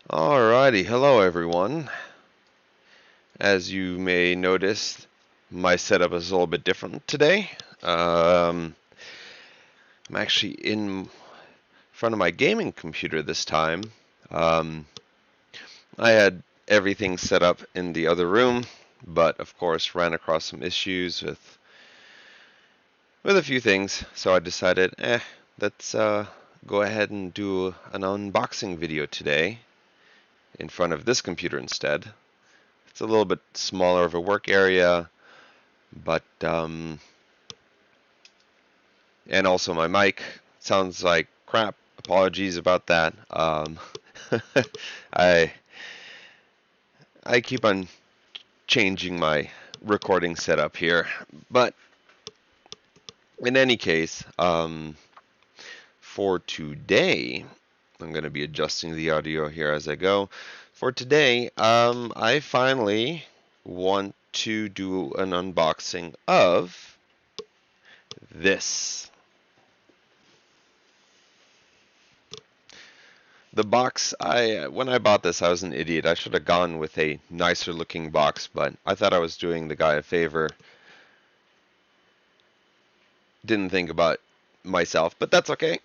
Alrighty, hello everyone. As you may notice, my setup is a little bit different today. I'm actually in front of my gaming computer this time. Um, I had everything set up in the other room, but of course ran across some issues with a few things, so I decided, let's go ahead and do an unboxing video today in front of this computer instead. It's a little bit smaller of a work area, but and also my mic sounds like crap. Apologies about that. I I keep on changing my recording setup here, but in any case, for today, I'm going to be adjusting the audio here as I go. For today, I finally want to do an unboxing of this. The box, when I bought this, I was an idiot. I should have gone with a nicer looking box, but I thought I was doing the guy a favor. Didn't think about myself, but that's okay.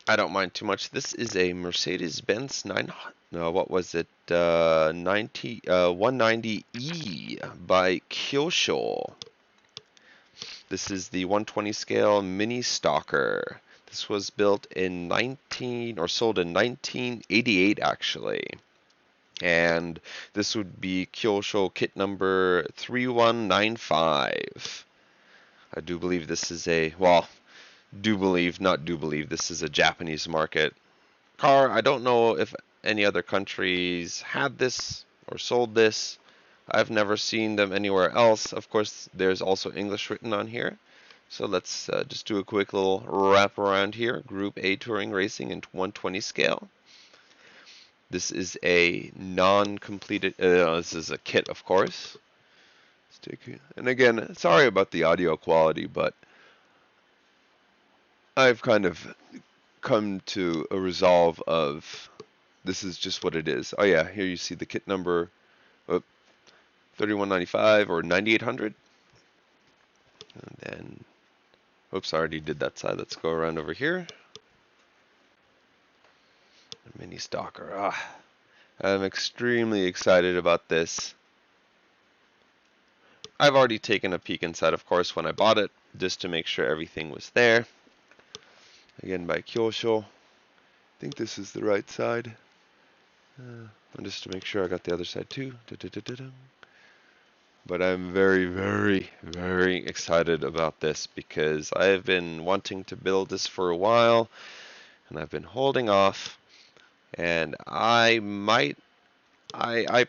I don't mind too much. This is a Mercedes Benz 9, no, what was it? 190E by Kyosho. This is the 120 scale mini stalker. This was built in sold in 1988 actually. And this would be Kyosho kit number 3195. I do believe this is not do believe, this is a Japanese market car. I don't know if any other countries had this or sold this. I've never seen them anywhere else. Of course, there's also English written on here. So let's just do a quick little wrap around here. Group A Touring Racing in 120 scale. This is a non-completed, this is a kit, of course. And again, sorry about the audio quality, but I've kind of come to a resolve of this is just what it is. Oh yeah, here you see the kit number 3195 or 9800. And then, oops, I already did that side. Let's go around over here. Mini stalker. I'm extremely excited about this. I've already taken a peek inside, of course, when I bought it, just to make sure everything was there. Again, by Kyosho. I think this is the right side. And just to make sure I got the other side too. But I'm very, very, very excited about this because I've been wanting to build this for a while, and I've been holding off. And I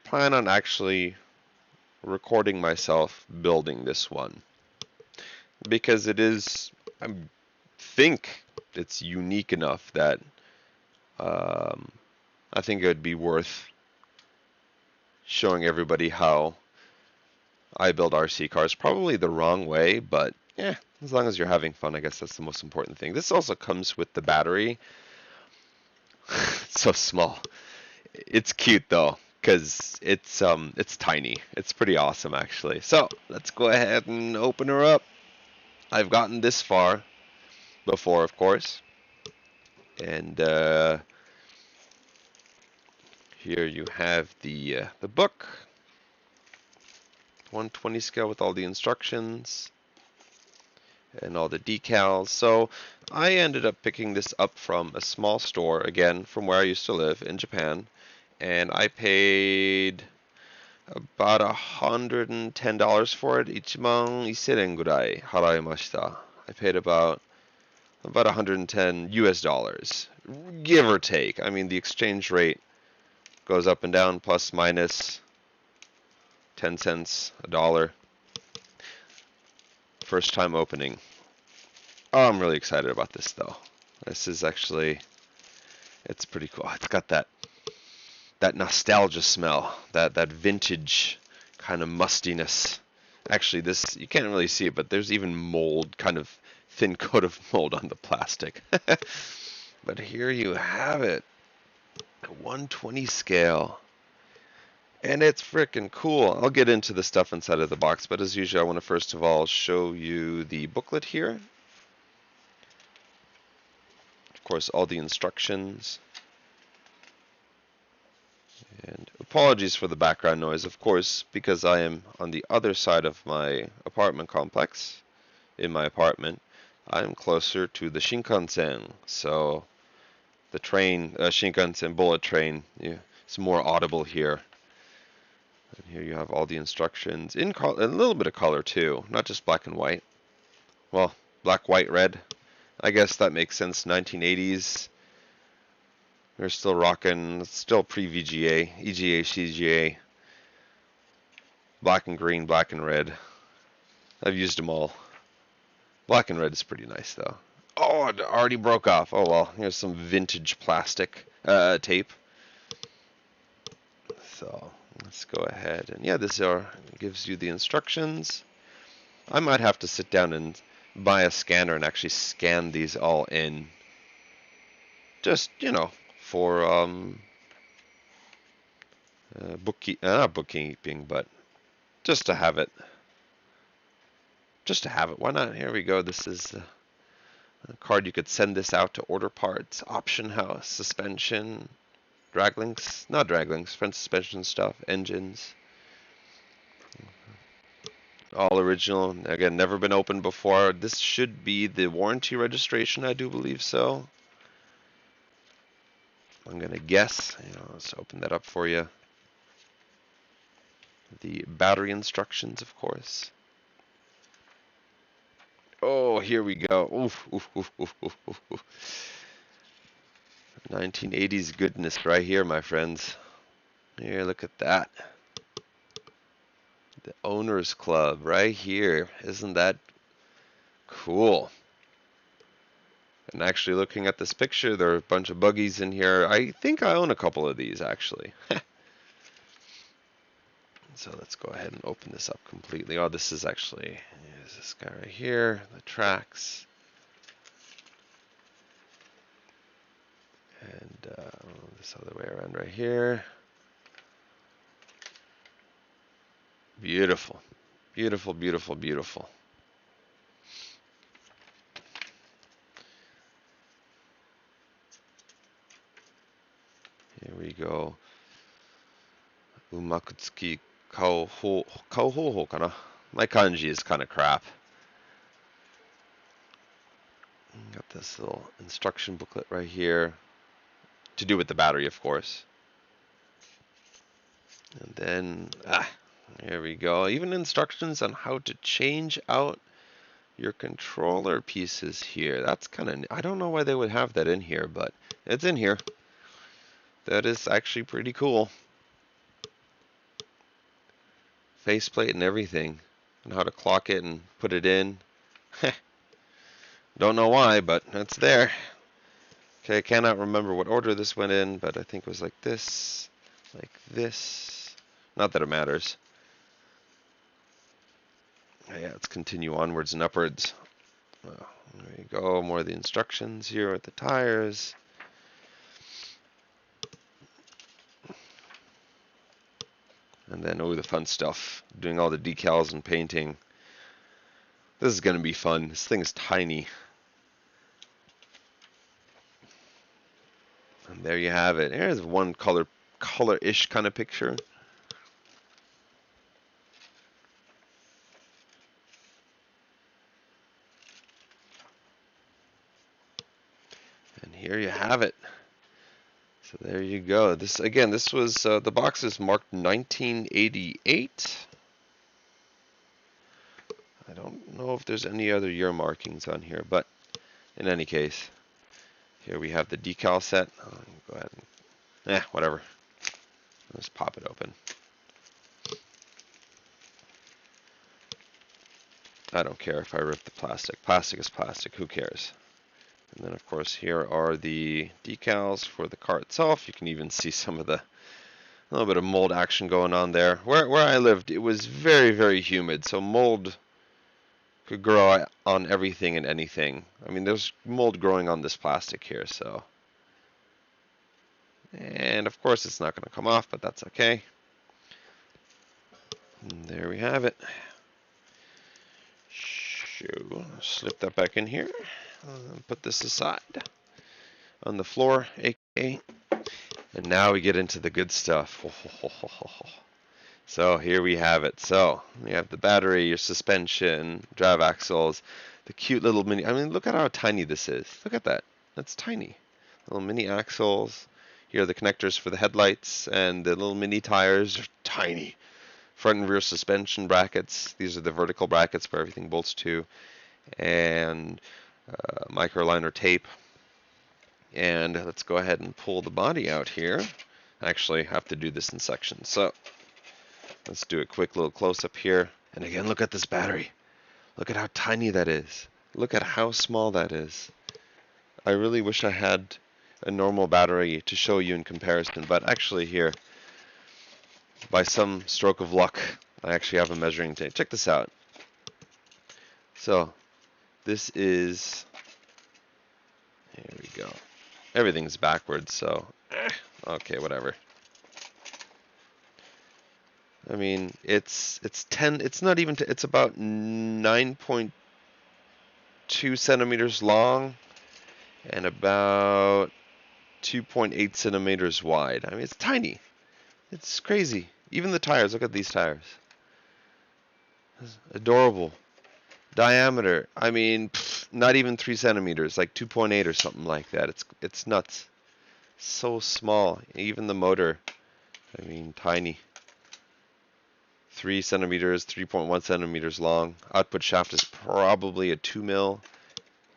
plan on actually recording myself building this one because I think it's unique enough that I think it would be worth showing everybody how I build RC cars. Probably the wrong way, but yeah, as long as you're having fun, I guess that's the most important thing. This also comes with the battery. It's so small. It's cute though, because it's tiny. It's pretty awesome actually. So let's go ahead and open her up. I've gotten this far before, of course, and here you have the book, 120 scale with all the instructions and all the decals. So I ended up picking this up from a small store, again from where I used to live in Japan, and I paid about $110 for it. 11000 gurai haraimashita. I paid about 110 US dollars, give or take. I mean, the exchange rate goes up and down, plus minus 10 cents, a dollar. First time opening. Oh, I'm really excited about this though. This is actually, it's pretty cool. It's got that nostalgia smell, that vintage kind of mustiness. Actually, this, you can't really see it, but there's even mold, kind of thin coat of mold on the plastic. But here you have it. 120 scale. And it's freaking cool. I'll get into the stuff inside of the box, but as usual, I want to first of all show you the booklet here. Of course, all the instructions. And apologies for the background noise, of course, because I am on the other side of my apartment complex. In my apartment, I'm closer to the Shinkansen, so the train, Shinkansen bullet train, it's more audible here. And here you have all the instructions in a little bit of color too, not just black and white. Well, black, white, red. I guess that makes sense. 1980s. We're still rocking, still pre-VGA, EGA, CGA. Black and green, black and red. I've used them all. Black and red is pretty nice though. Oh, it already broke off. Oh well, here's some vintage plastic tape. So let's go ahead and yeah, this gives you the instructions. I might have to sit down and buy a scanner and actually scan these all in. Just, for not bookkeeping, but just to have it. Just to have it. Why not? Here we go. This is a card. You could send this out to order parts, option house, suspension, drag links, not drag links, front suspension stuff, engines. All original. Again, never been opened before. This should be the warranty registration, I do believe so. I'm going to guess. Let's open that up for you. The battery instructions, of course. Oh, here we go. Oof, oof, oof, oof, oof, oof, oof. 1980s goodness right here, my friends. Here, look at that. The Owners Club right here. Isn't that cool? And actually looking at this picture, there are a bunch of buggies in here. I think I own a couple of these, actually. So let's go ahead and open this up completely. Oh, this is actually, here's this guy right here, the tracks. And this other way around right here. Beautiful. Beautiful, beautiful, beautiful. Here we go. Umakutsuki Kaohoho kana. My kanji is kind of crap. Got this little instruction booklet right here. To do with the battery, of course. And then, here we go. Even instructions on how to change out your controller pieces here. That's kind of, I don't know why they would have that in here, but it's in here. That is actually pretty cool. Faceplate and everything. And how to clock it and put it in. Don't know why, but it's there. Okay, I cannot remember what order this went in, but I think it was like this. Like this. Not that it matters. Yeah, let's continue onwards and upwards. There you go. More of the instructions here with the tires. And then, the fun stuff. Doing all the decals and painting. This is going to be fun. This thing is tiny. And there you have it. Here's one color-ish kind of picture. And here you have it. So there you go. This was the box is marked 1988. I don't know if there's any other year markings on here, but in any case, here we have the decal set. Go ahead and, whatever. Let's pop it open. I don't care if I rip the plastic. Plastic is plastic. Who cares? And then, of course, here are the decals for the car itself. You can even see some of a little bit of mold action going on there. Where I lived, it was very, very humid, so mold could grow on everything and anything. I mean, there's mold growing on this plastic here, so And of course it's not going to come off, but that's okay. And there we have it. Slip that back in here. Put this aside on the floor, aka. And now we get into the good stuff. So here we have it. So we have the battery, your suspension, drive axles, the cute little mini. I mean, look at how tiny this is. Look at that. That's tiny. Little mini axles. Here are the connectors for the headlights, and the little mini tires are tiny. Front and rear suspension brackets. These are the vertical brackets where everything bolts to, and microliner tape. And let's go ahead and pull the body out here. Actually, I have to do this in sections. So let's do a quick little close-up here. And again, look at this battery. Look at how tiny that is. Look at how small that is. I really wish I had a normal battery to show you in comparison. But actually here, by some stroke of luck, I actually have a measuring tape. Check this out. So this is... Here we go. Everything's backwards, so... Okay, whatever. I mean, it's 10, it's not even, it's about 9.2 centimeters long and about 2.8 centimeters wide. I mean, it's tiny. It's crazy. Even the tires, look at these tires. Adorable. Diameter, I mean, not even 3 centimeters, like 2.8 or something like that. It's nuts. So small. Even the motor, I mean, tiny. 3 centimeters, 3.1 centimeters long. Output shaft is probably a 2 mil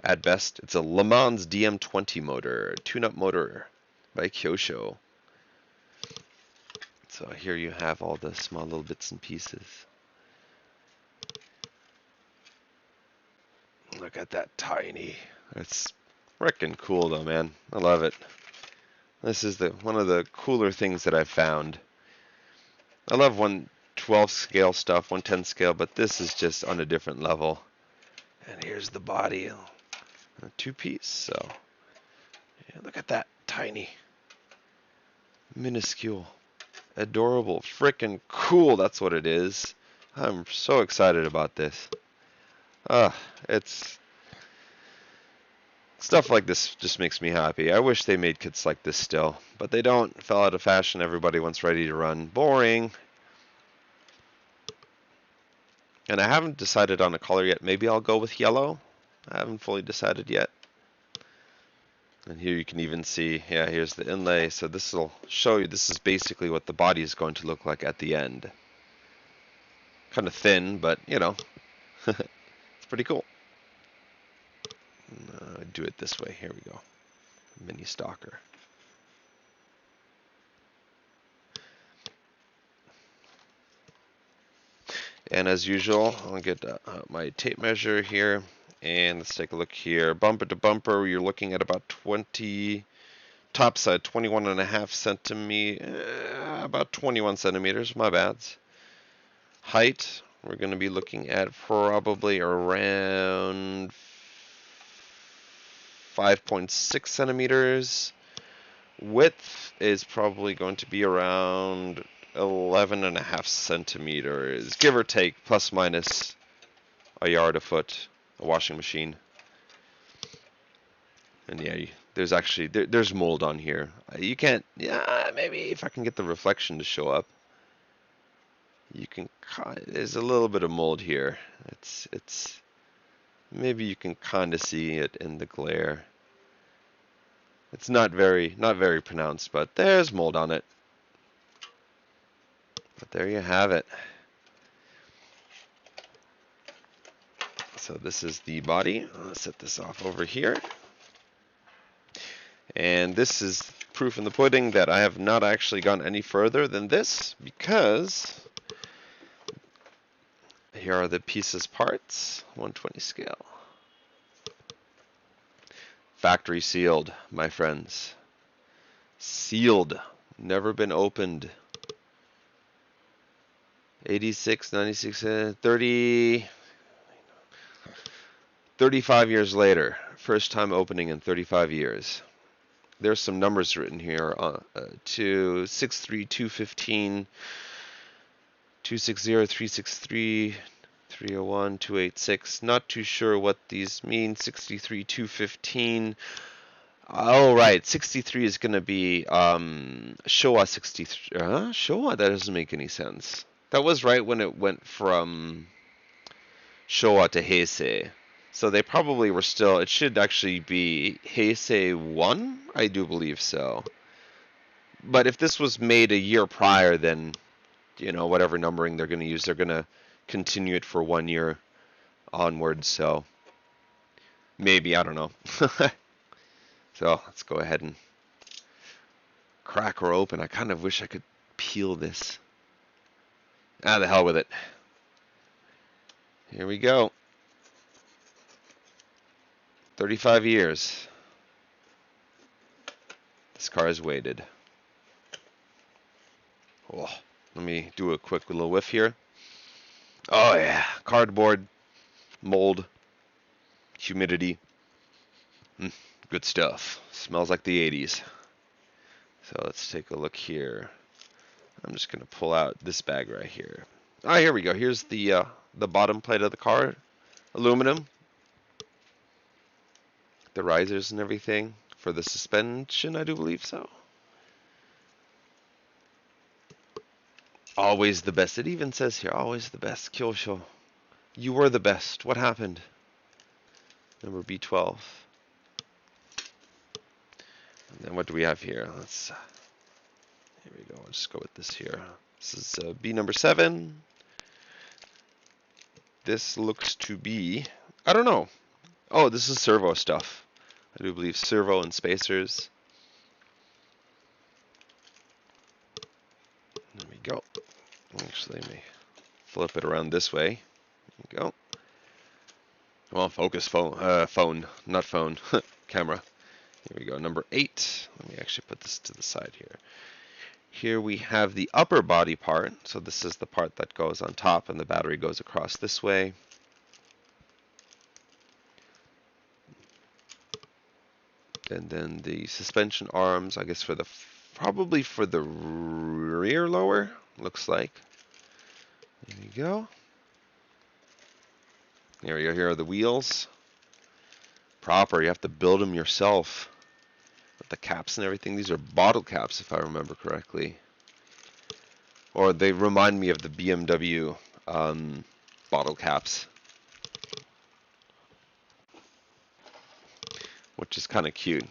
at best. It's a Le Mans DM20 motor, tune-up motor by Kyosho. So here you have all the small little bits and pieces. Look at that tiny. It's frickin' cool though, man. I love it. This is one of the cooler things that I've found. I love 1/12 scale stuff, 1/10 scale, but this is just on a different level. And here's the body, a 2-piece. So yeah, look at that, tiny, minuscule, adorable, frickin' cool. That's what it is. I'm so excited about this. It's stuff like this just makes me happy. I wish they made kits like this still, but they don't. Fell out of fashion. Everybody wants ready to run. Boring. And I haven't decided on a color yet. Maybe I'll go with yellow. I haven't fully decided yet. And here you can even see, yeah, here's the inlay. So this will show you, this is basically what the body is going to look like at the end. Kind of thin, but you know, it's pretty cool. Do it this way. Here we go. Mini stalker. And as usual, I'll get my tape measure here. And let's take a look here. Bumper to bumper, you're looking at about 20, top side 21.5 centimeters, about 21 centimeters, my bad. Height, we're going to be looking at probably around 5.6 centimeters. Width is probably going to be around 11.5 centimeters, give or take, plus minus a yard a foot, a washing machine. And yeah, there's actually, there's mold on here. You can't, yeah, maybe if I can get the reflection to show up. You can, there's a little bit of mold here. It's maybe you can kind of see it in the glare. It's not very pronounced, but there's mold on it. But there you have it. So this is the body. I'll set this off over here. And this is proof in the pudding that I have not actually gone any further than this, because here are the pieces parts, 120 scale. Factory sealed, my friends. Sealed, never been opened. 86, 96, 30, 35 years later. First time opening in 35 years. there's some numbers written here to 63215, 260, 363, 301, 286. Not too sure what these mean. 63, 215. Oh, right. 63 is going to be Showa 63. Showa? That doesn't make any sense. That was right when it went from Showa to Heisei. So they probably were still, it should actually be Heisei 1? I do believe so. But if this was made a year prior, then, you know, whatever numbering they're going to use, they're going to continue it for 1 year onwards. So maybe, I don't know. So let's go ahead and crack her open. I kind of wish I could peel this. Ah, the hell with it. Here we go. 35 years. This car has waited. Oh, let me do a quick little whiff here. Oh yeah, cardboard, mold, humidity. Good stuff. Smells like the 80s. So let's take a look here. I'm just going to pull out this bag right here. Ah, here we go. Here's the bottom plate of the car. Aluminum. The risers and everything for the suspension, I do believe so. Always the best. It even says here, always the best. Kyosho, you were the best. What happened? Number B12. And then what do we have here? Let's. Here we go. Let's go with this here. This is B number 7. This looks to be. I don't know. Oh, this is servo stuff. I do believe servo and spacers. There we go. Actually, let me flip it around this way. There we go. Well, focus phone, not phone, camera. Here we go, number 8. Let me actually put this to the side here. Here we have the upper body part. So this is the part that goes on top and the battery goes across this way. And then the suspension arms, I guess for the, probably for the rear lower, looks like. There you go. There we go, here are the wheels. Proper, you have to build them yourself. With the caps and everything. These are bottle caps, if I remember correctly. Or they remind me of the BMW bottle caps. Which is kind of cute.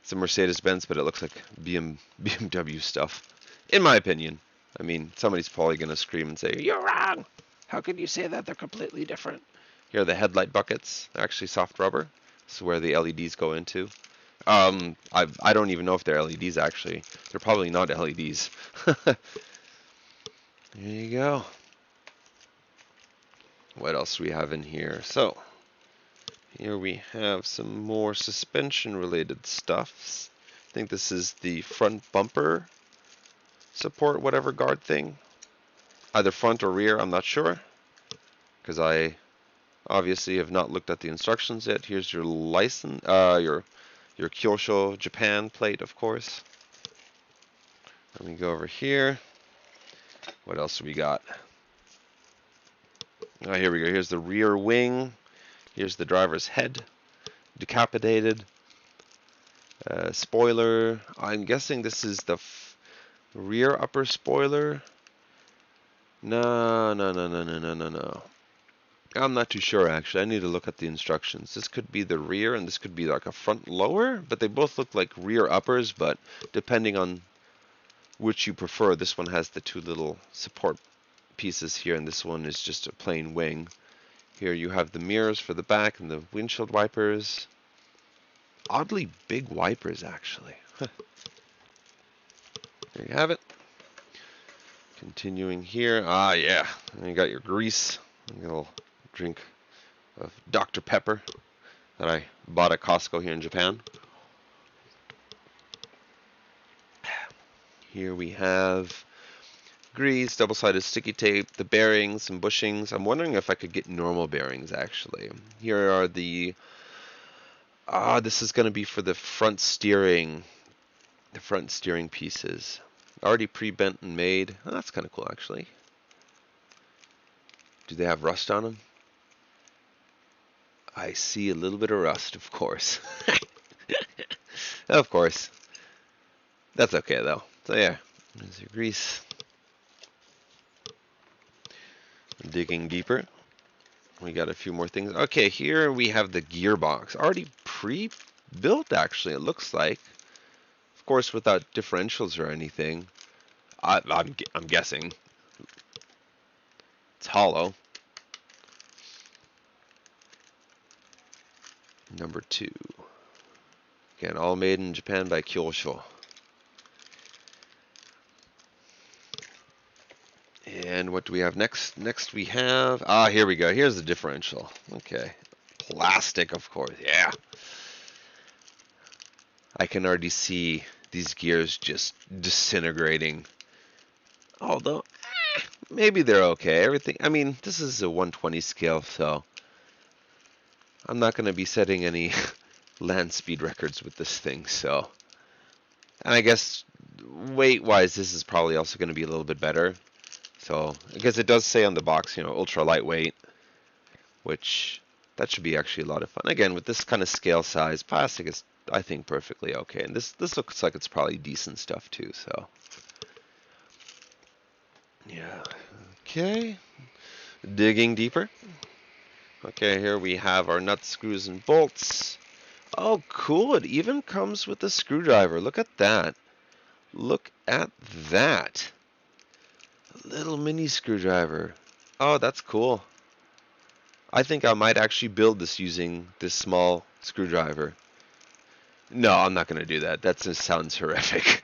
It's a Mercedes Benz, but it looks like BMW stuff. In my opinion. I mean, somebody's probably going to scream and say, "You're wrong! How could you say that? They're completely different." Here are the headlight buckets. They're actually soft rubber. This is where the LEDs go into. I don't even know if they're LEDs actually. They're probably not LEDs. There you go. What else do we have in here? So, here we have some more suspension related stuff. I think this is the front bumper support, whatever guard thing. Either front or rear, I'm not sure. Because I obviously have not looked at the instructions yet. Here's your license, your Kyosho Japan plate, of course. Let me go over here. What else do we got? Oh, here we go. Here's the rear wing. Here's the driver's head. Decapitated. Spoiler. I'm guessing this is the rear upper spoiler. No. I'm not too sure, actually. I need to look at the instructions. This could be the rear, and this could be like a front lower, but they both look like rear uppers, but depending on which you prefer, this one has the 2 little support pieces here, and this one is just a plain wing. Here you have the mirrors for the back and the windshield wipers. Oddly big wipers, actually. There you have it. Continuing here. Ah, yeah. And you got your grease. A little drink of Dr. Pepper that I bought at Costco here in Japan. Here we have grease, double-sided sticky tape, the bearings and bushings. I'm wondering if I could get normal bearings, actually. Here are the... this is going to be for the front steering. The front steering pieces. Already pre-bent and made. Oh, that's kind of cool, actually. Do they have rust on them? I see a little bit of rust, of course. Of course. That's okay, though. So, yeah. There's your grease. Digging deeper. We got a few more things. Okay, here we have the gearbox. Already pre-built, actually, it looks like. Of course, without differentials or anything. I'm guessing. It's hollow. Number 2. Again, all made in Japan by Kyosho. And what do we have next? Next we have, here we go. Here's the differential. Okay. Plastic, of course. Yeah. I can already see these gears just disintegrating. Although, maybe they're okay. Everything, I mean, this is a 120 scale, so I'm not going to be setting any land speed records with this thing, so. And I guess weight-wise, this is probably also going to be a little bit better. So, because it does say on the box, ultra lightweight, which that should be actually a lot of fun. Again, with this kind of scale size, plastic is, I think, perfectly okay. And this looks like it's probably decent stuff too, so. Yeah. Okay. Digging deeper. Okay, here we have our nuts, screws, and bolts. Oh, cool. It even comes with a screwdriver. Look at that. Look at that. A little mini screwdriver. Oh, that's cool. I think I might actually build this using this small screwdriver. No, I'm not going to do that. That just sounds horrific.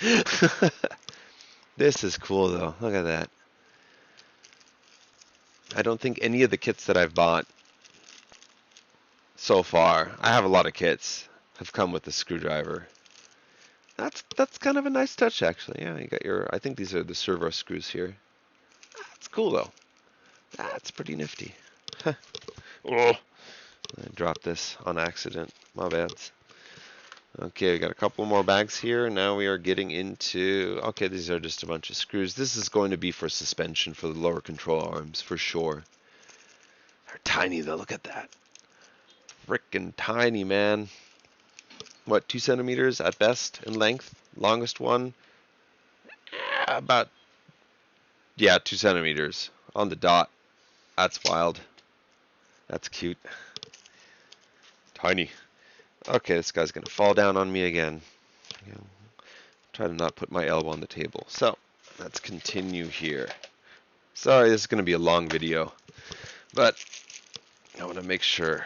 This is cool, though. Look at that. I don't think any of the kits that I've bought so far, I have a lot of kits, have come with a screwdriver. That's kind of a nice touch, actually. Yeah, you got your, I think these are the servo screws here. That's cool, though. That's pretty nifty. Oh, I dropped this on accident. My bad. Okay, we got a couple more bags here. Now we are getting into, okay, these are just a bunch of screws. This is going to be for suspension for the lower control arms, for sure. They're tiny, though. Look at that. Frickin' tiny, man. What, 2 centimeters at best in length? Longest one? About, yeah, 2 centimeters on the dot. That's wild. That's cute. Tiny. Okay, this guy's going to fall down on me again. Try to not put my elbow on the table. So, let's continue here. Sorry, this is going to be a long video. But, I want to make sure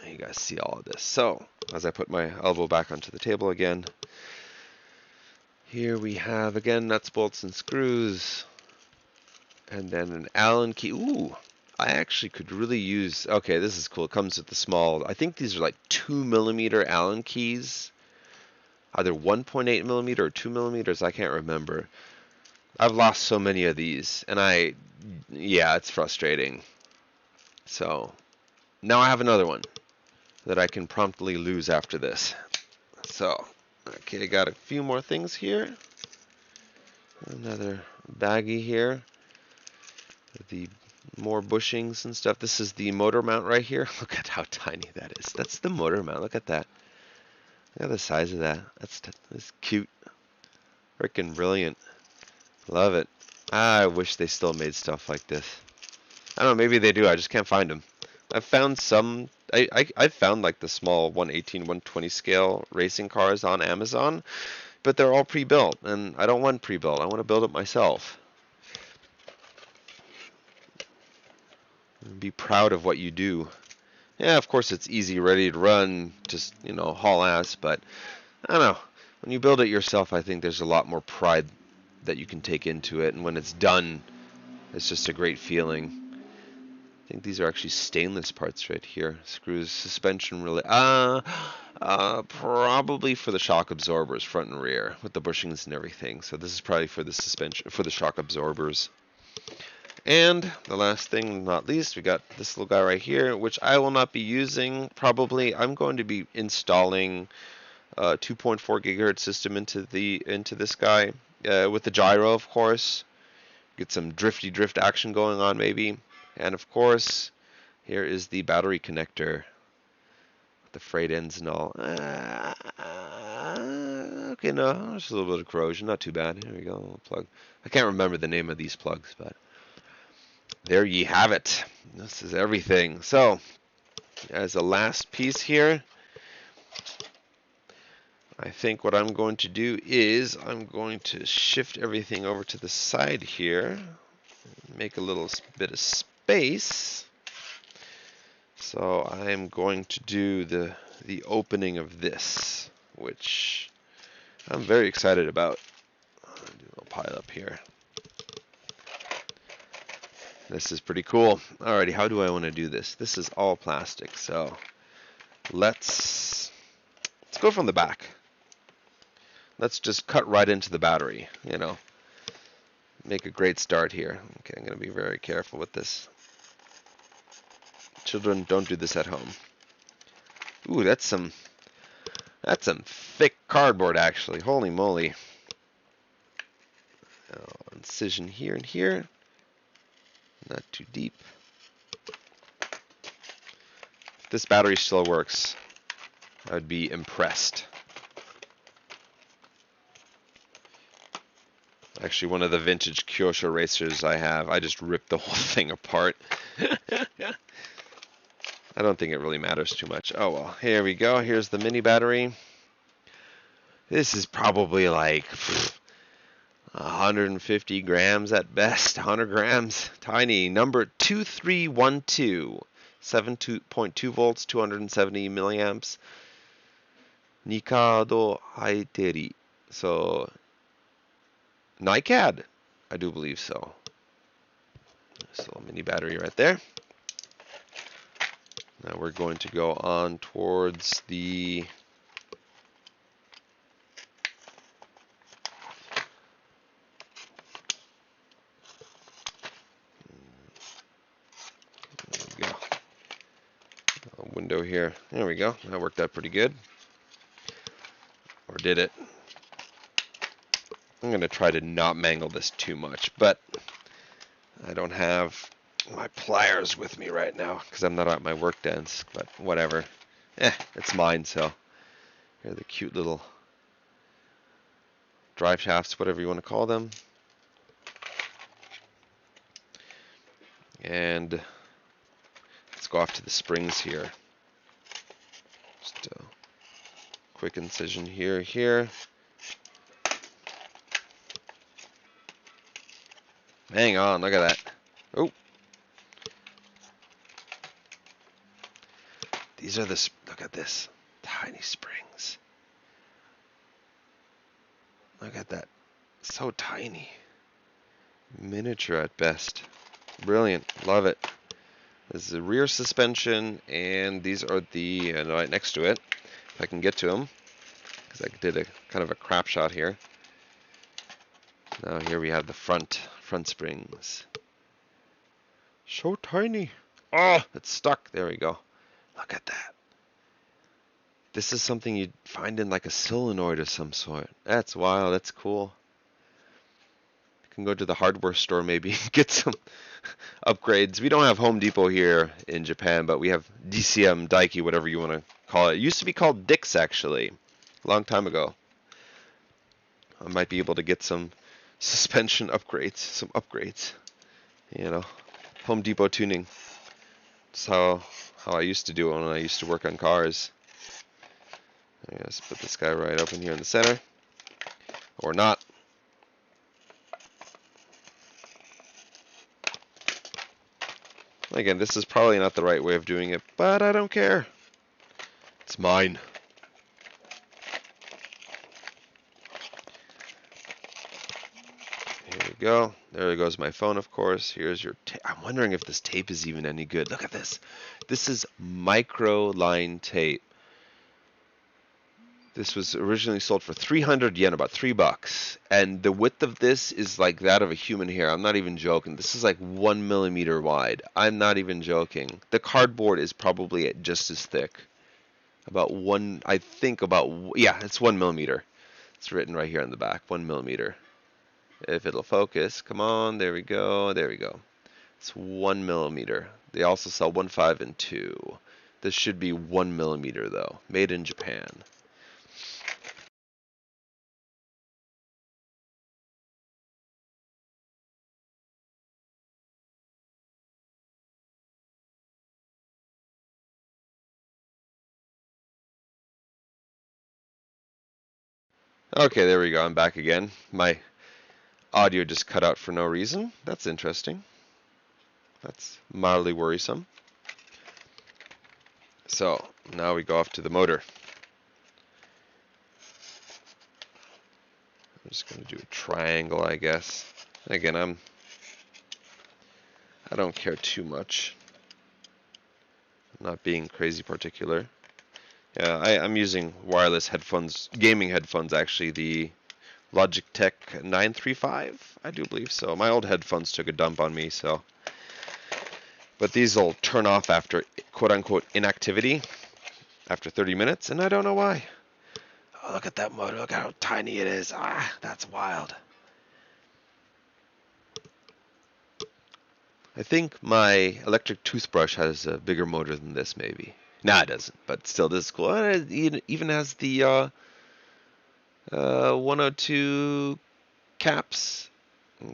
you guys see all of this. So, as I put my elbow back onto the table again, here we have, again, nuts, bolts, and screws. And then an Allen key. Ooh! I actually could really use, okay, this is cool. It comes with the small, I think these are like 2mm Allen keys. Either 1.8mm or 2mm, I can't remember. I've lost so many of these, and yeah, it's frustrating. So, now I have another one that I can promptly lose after this. So, okay, I got a few more things here. Another baggie here. The more bushings and stuff. This is the motor mount right here. Look at how tiny that is. That's the motor mount. Look at that. Look at the size of that. That's cute. Freaking brilliant. Love it. I wish they still made stuff like this. I don't know, maybe they do. I just can't find them. I've found some. I've found like the small 118, 120 scale racing cars on Amazon, but they're all pre-built, and I don't want pre-built. I want to build it myself. Be proud of what you do. Yeah, of course it's easy, ready to run, just, haul ass, but I don't know. When you build it yourself, I think there's a lot more pride that you can take into it, and when it's done, it's just a great feeling. I think these are actually stainless parts right here. Screws, suspension relay. Probably for the shock absorbers, front and rear, with the bushings and everything. So this is probably for the suspension, for the shock absorbers. And the last thing, not least, we got this little guy right here, which I will not be using. Probably, I'm going to be installing 2.4 gigahertz system into this guy with the gyro, of course. Get some drifty drift action going on maybe. And of course, here is the battery connector. The frayed ends and all. Okay, no, just a little bit of corrosion, not too bad. Here we go, plug. I can't remember the name of these plugs, but there ye have it. This is everything. So, as a last piece here, I think what I'm going to do is I'm going to shift everything over to the side here, make a little bit of space. So I'm going to do the opening of this, which I'm very excited about. I'll do a little pile up here. This is pretty cool. Alrighty, how do I want to do this? This is all plastic, so let's go from the back. Let's just cut right into the battery, you know. Make a great start here. Okay, I'm going to be very careful with this. Children, don't do this at home. Ooh, that's some thick cardboard, actually. Holy moly. Incision here and here. Not too deep. If this battery still works, I would be impressed. Actually, one of the vintage Kyosho racers I have, I just ripped the whole thing apart. I don't think it really matters too much. Oh well, here we go. Here's the mini battery. This is probably like 150 grams at best, 100 grams. Tiny. Number 2312. 7.2 volts, 270 milliamps. Nikado Haiteri. So, NiCad, I do believe so. This little mini battery right there. Now we're going to go on towards the window here. There we go. That worked out pretty good. Or did it? I'm going to try to not mangle this too much, but I don't have my pliers with me right now because I'm not at my work desk, but whatever. It's mine, so here are the cute little drive shafts, whatever you want to call them. And let's go off to the springs here. Just a quick incision here. Hang on, look at that. Oh. These are look at this. Tiny springs. Look at that. So tiny. Miniature at best. Brilliant. Love it. This is the rear suspension, and these are the, right next to it, if I can get to them, because I did a kind of a crap shot here. Now here we have the front springs. So tiny. Oh, it's stuck. There we go. Look at that. This is something you'd find in like a solenoid of some sort. That's wild. That's cool. You can go to the hardware store maybe and get some upgrades. We don't have Home Depot here in Japan, but we have DCM, Daiki, whatever you want to call it. It used to be called Dix, actually, a long time ago. I might be able to get some suspension upgrades, you know, Home Depot tuning. That's how I used to do it when I used to work on cars. Let's put this guy right up in here in the center, or not. Again, this is probably not the right way of doing it, but I don't care. It's mine. Here we go. There goes my phone, of course. Here's your tape. I'm wondering if this tape is even any good. Look at this. This is micro line tape. This was originally sold for 300 yen, about $3. And the width of this is like that of a human hair. I'm not even joking. This is like 1 millimeter wide. I'm not even joking. The cardboard is probably just as thick. About one, I think about, yeah, it's 1 millimeter. It's written right here on the back, 1 millimeter. If it'll focus, come on, there we go, there we go. It's 1 millimeter. They also sell 1.5 and 2. This should be 1 millimeter though, made in Japan. Okay, there we go, I'm back again. My audio just cut out for no reason. That's interesting. That's mildly worrisome. So, now we go off to the motor. I'm just going to do a triangle, I guess. Again, I don't care too much. I'm not being crazy particular. Yeah, I'm using wireless headphones, gaming headphones actually, the Logitech 935, I do believe so. My old headphones took a dump on me, so. But these will turn off after quote-unquote inactivity, after 30 minutes, and I don't know why. Oh, look at that motor, look how tiny it is. Ah, that's wild. I think my electric toothbrush has a bigger motor than this, maybe. Nah, it doesn't, but still, this is cool. It even has the 102 caps,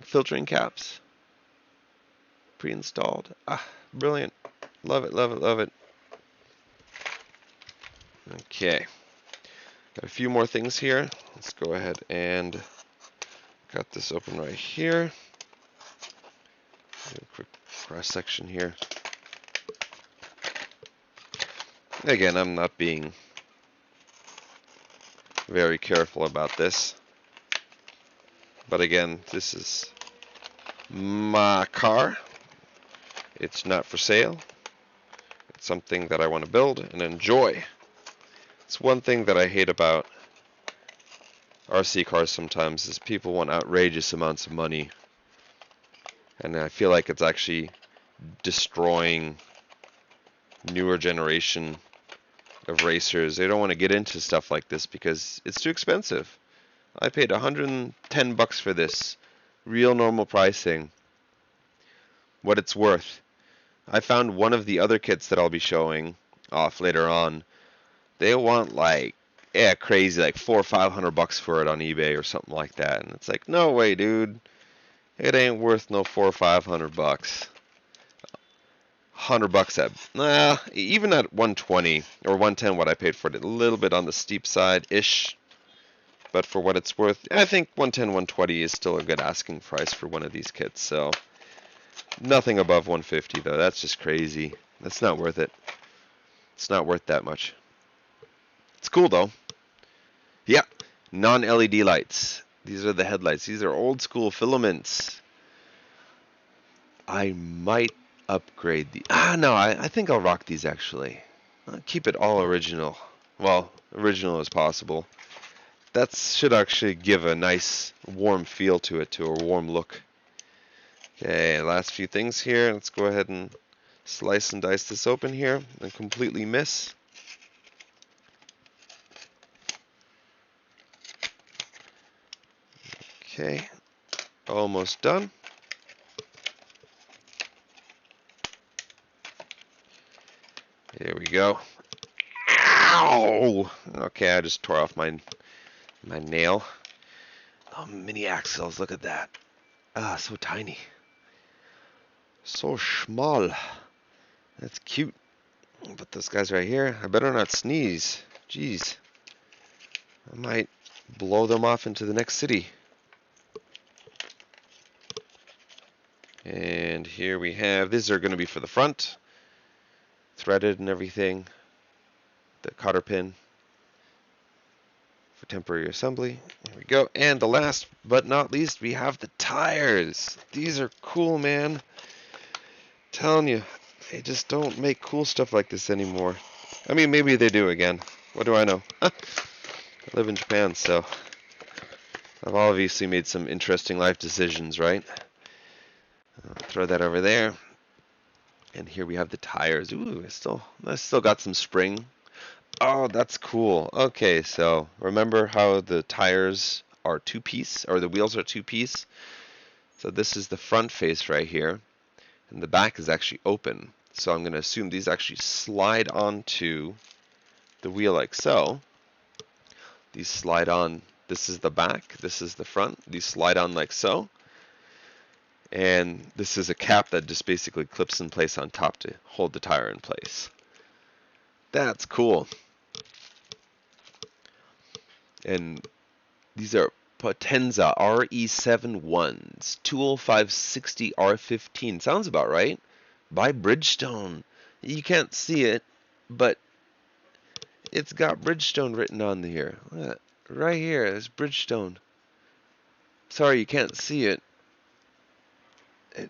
filtering caps, pre-installed. Ah, brilliant. Love it, love it, love it. Okay. Got a few more things here. Let's go ahead and cut this open right here. Do a quick cross section here. Again, I'm not being very careful about this. But again, this is my car. It's not for sale. It's something that I want to build and enjoy. It's one thing that I hate about RC cars sometimes is people want outrageous amounts of money. And I feel like it's actually destroying newer generation of racers. They don't want to get into stuff like this because it's too expensive. I paid $110 for this. Real normal pricing. What it's worth. I found one of the other kits that I'll be showing off later on. They want like, yeah, crazy, like $400 or $500 for it on eBay or something like that. And it's like, no way, dude. It ain't worth no $400 or $500. $100 at, nah, even at 120 or 110, what I paid for it, a little bit on the steep side ish. But for what it's worth, I think 110, 120 is still a good asking price for one of these kits. So nothing above 150 though. That's just crazy. That's not worth it. It's not worth that much. It's cool though. Yeah, non-LED lights. These are the headlights. These are old school filaments. I might upgrade the. No, I think I'll rock these actually. I'll keep it all original. Well, original as possible. That should actually give a nice warm feel to it, to a warm look. Okay, last few things here. Let's go ahead and slice and dice this open here and completely miss. Okay, almost done. Here we go. Ow! Okay, I just tore off my nail. Oh, mini axles, look at that. Ah, so tiny. So small. That's cute. I'll put those guys right here. I better not sneeze. Jeez. I might blow them off into the next city. And here we have, these are going to be for the front. Threaded and everything. The cotter pin for temporary assembly. There we go. And the last but not least, we have the tires. These are cool, man. Telling you, they just don't make cool stuff like this anymore. I mean, maybe they do again. What do I know? I live in Japan, so I've obviously made some interesting life decisions, right? I'll throw that over there. And here we have the tires. Ooh, I still got some spring. Oh, that's cool. Okay, so remember how the tires are two-piece, or the wheels are two-piece? So this is the front face right here, and the back is actually open. So I'm going to assume these actually slide onto the wheel like so. These slide on. This is the back, this is the front. These slide on like so. And this is a cap that just basically clips in place on top to hold the tire in place. That's cool. And these are Potenza RE71s, 205/60 R15. Sounds about right. By Bridgestone. You can't see it, but it's got Bridgestone written on here. Right here, there's Bridgestone. Sorry, you can't see it,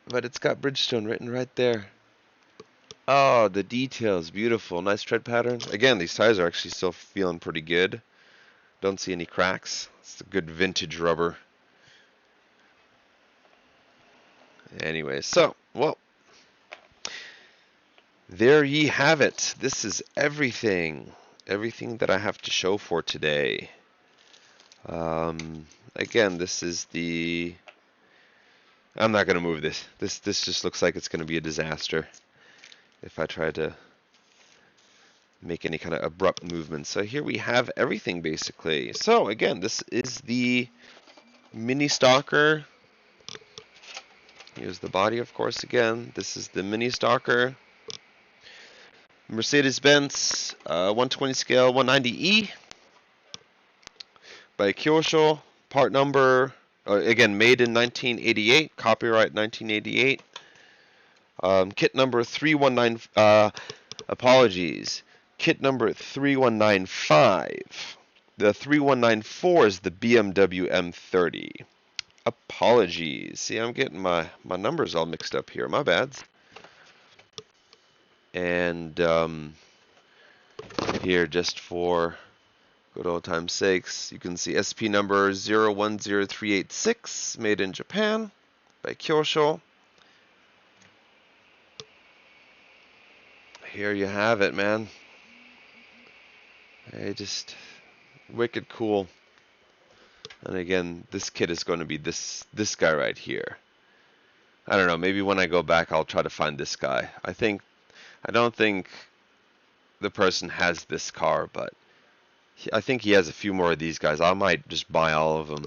but it's got Bridgestone written right there. Oh, the details, beautiful. Nice tread pattern. Again, these tires are actually still feeling pretty good. Don't see any cracks. It's a good vintage rubber. Anyway, so, well, there ye have it. This is everything. Everything that I have to show for today. Again, this is the... I'm not going to move this. This just looks like it's going to be a disaster if I try to make any kind of abrupt movement. So here we have everything basically. So again, this is the mini stalker. Here's the body, of course, again. This is the mini stalker. Mercedes Benz 120 scale 190E by Kyosho. Part number, again, made in 1988. Copyright 1988. Kit number 319, apologies. Kit number 3195. The 3194 is the BMW M30. Apologies. See, I'm getting my numbers all mixed up here. My bads. And here, just for good old time's sakes, you can see SP number 010386, made in Japan by Kyosho. Here you have it, man. Hey, just wicked cool. And again, this kit is going to be this guy right here. I don't know, maybe when I go back I'll try to find this guy. I don't think the person has this car, but I think he has a few more of these guys. I might just buy all of them.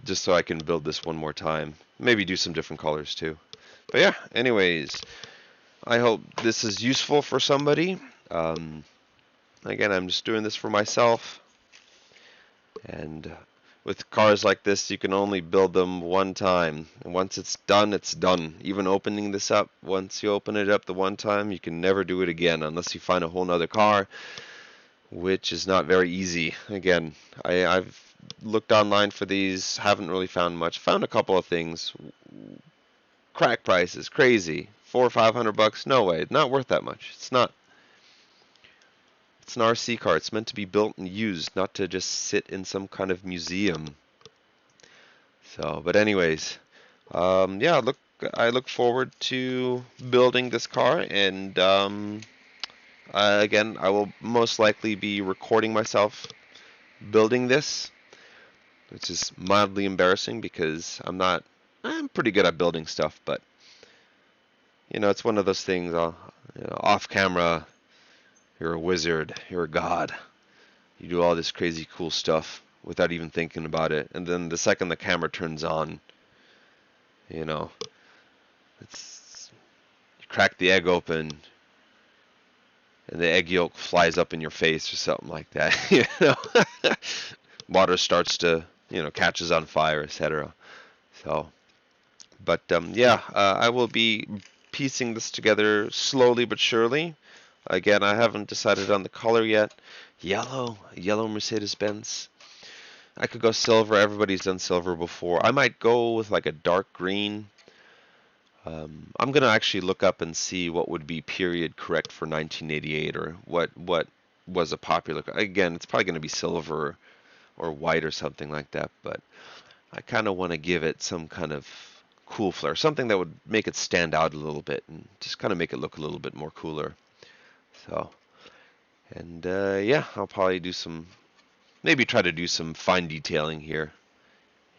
Just so I can build this one more time. Maybe do some different colors too. But yeah, anyways, I hope this is useful for somebody. Again, I'm just doing this for myself. And with cars like this, you can only build them one time. And once it's done, it's done. Even opening this up, once you open it up the one time, you can never do it again unless you find a whole nother car, which is not very easy. Again, I've looked online for these, haven't really found much. Found a couple of things. Crack prices, crazy. $400 or $500, no way. Not worth that much. It's not. It's an RC car. It's meant to be built and used, not to just sit in some kind of museum. So, but anyways, yeah, I look forward to building this car, and again, I will most likely be recording myself building this, which is mildly embarrassing because I'm pretty good at building stuff, but you know, it's one of those things. Off camera, you're a wizard, you're a god. You do all this crazy cool stuff without even thinking about it, and then the second the camera turns on, you know, you crack the egg open, and the egg yolk flies up in your face or something like that. You know, water starts to, catches on fire, etc. So, but yeah, I will be piecing this together slowly but surely. Again, I haven't decided on the color yet. Yellow Mercedes Benz. I could go silver. Everybody's done silver before. I might go with like a dark green. I'm gonna actually look up and see what would be period correct for 1988, or what was a popular. Again, it's probably gonna be silver or white or something like that. But I kind of want to give it some kind of cool flair, something that would make it stand out a little bit and just kind of make it look a little bit more cooler. So, and yeah, I'll probably do some, maybe try to do some fine detailing here.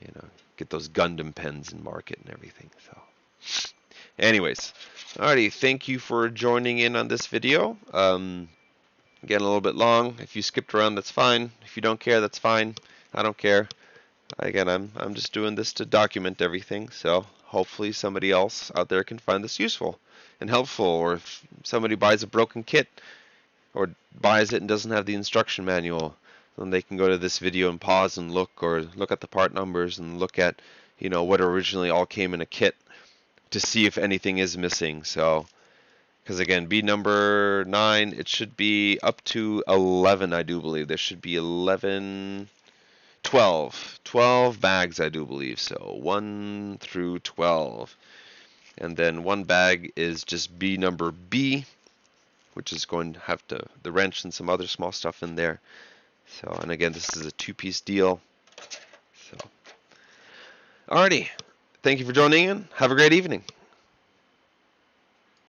You know, get those Gundam pens in market and everything. So, anyways, alrighty, thank you for joining in on this video. Again, a little bit long. If you skipped around, that's fine. If you don't care, that's fine. I don't care. Again, I'm just doing this to document everything. So hopefully somebody else out there can find this useful and helpful. Or if somebody buys a broken kit or buys it and doesn't have the instruction manual, then they can go to this video and pause and look, or look at the part numbers and look at, you know, what originally all came in a kit to see if anything is missing. So, because again, B number 9, it should be up to 11, I do believe. There should be 11, 12 bags, I do believe. So 1 through 12. And then one bag is just B number B, which is going to have the wrench and some other small stuff in there. So, and again, this is a 2-piece deal. So, alrighty. Thank you for joining in. Have a great evening.